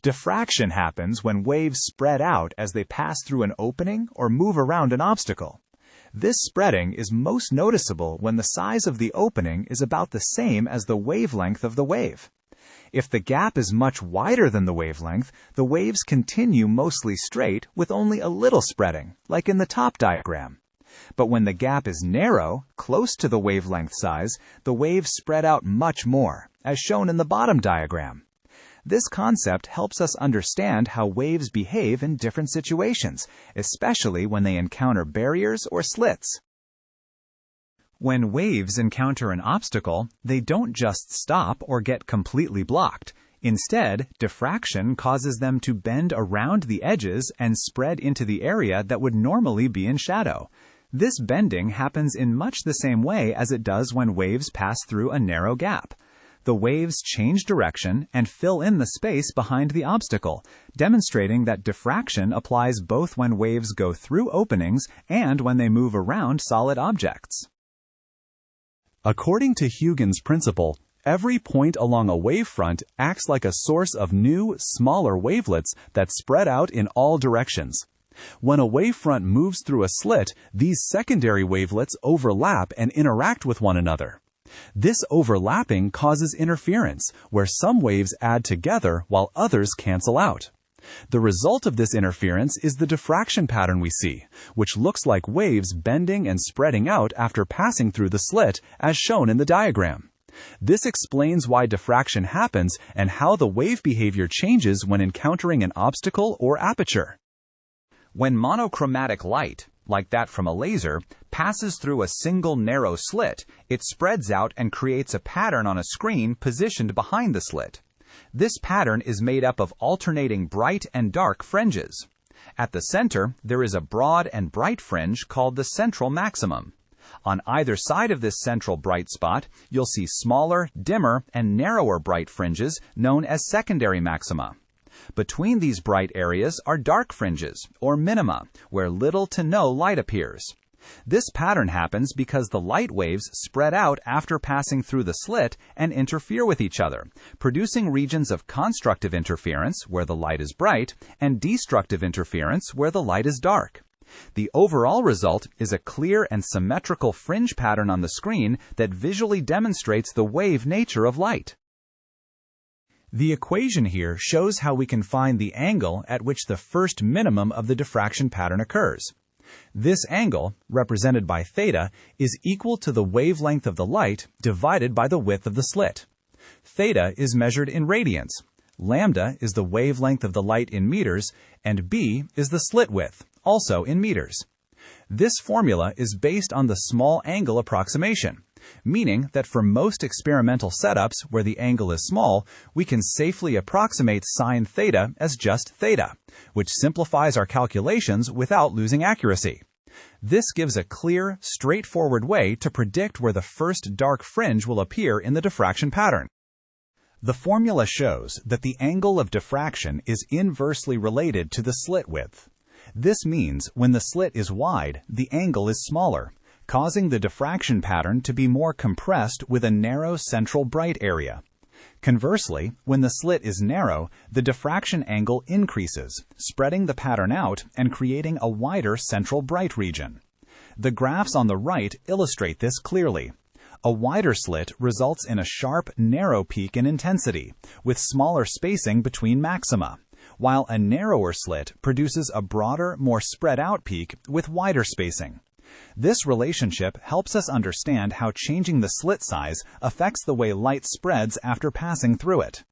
Diffraction happens when waves spread out as they pass through an opening or move around an obstacle. This spreading is most noticeable when the size of the opening is about the same as the wavelength of the wave. If the gap is much wider than the wavelength, the waves continue mostly straight with only a little spreading, like in the top diagram. But when the gap is narrow, close to the wavelength size, the waves spread out much more, as shown in the bottom diagram. This concept helps us understand how waves behave in different situations, especially when they encounter barriers or slits. When waves encounter an obstacle, they don't just stop or get completely blocked. Instead, diffraction causes them to bend around the edges and spread into the area that would normally be in shadow. This bending happens in much the same way as it does when waves pass through a narrow gap. The waves change direction and fill in the space behind the obstacle, demonstrating that diffraction applies both when waves go through openings and when they move around solid objects. According to Huygens' principle, every point along a wavefront acts like a source of new, smaller wavelets that spread out in all directions. When a wavefront moves through a slit, these secondary wavelets overlap and interact with one another. This overlapping causes interference, where some waves add together while others cancel out. The result of this interference is the diffraction pattern we see, which looks like waves bending and spreading out after passing through the slit, as shown in the diagram. This explains why diffraction happens and how the wave behavior changes when encountering an obstacle or aperture. When monochromatic light, like that from a laser, passes through a single narrow slit, it spreads out and creates a pattern on a screen positioned behind the slit. This pattern is made up of alternating bright and dark fringes. At the center, there is a broad and bright fringe called the central maximum. On either side of this central bright spot, you'll see smaller, dimmer, and narrower bright fringes known as secondary maxima. Between these bright areas are dark fringes, or minima, where little to no light appears. This pattern happens because the light waves spread out after passing through the slit and interfere with each other, producing regions of constructive interference, where the light is bright, and destructive interference, where the light is dark. The overall result is a clear and symmetrical fringe pattern on the screen that visually demonstrates the wave nature of light. The equation here shows how we can find the angle at which the first minimum of the diffraction pattern occurs. This angle, represented by theta, is equal to the wavelength of the light divided by the width of the slit. Theta is measured in radians, lambda is the wavelength of the light in meters, and b is the slit width, also in meters. This formula is based on the small angle approximation, meaning that for most experimental setups where the angle is small, we can safely approximate sine theta as just theta, which simplifies our calculations without losing accuracy. This gives a clear, straightforward way to predict where the first dark fringe will appear in the diffraction pattern. The formula shows that the angle of diffraction is inversely related to the slit width. This means when the slit is wide, the angle is smaller, causing the diffraction pattern to be more compressed with a narrow central bright area. Conversely, when the slit is narrow, the diffraction angle increases, spreading the pattern out and creating a wider central bright region. The graphs on the right illustrate this clearly. A wider slit results in a sharp, narrow peak in intensity, with smaller spacing between maxima, while a narrower slit produces a broader, more spread out peak with wider spacing. This relationship helps us understand how changing the slit size affects the way light spreads after passing through it.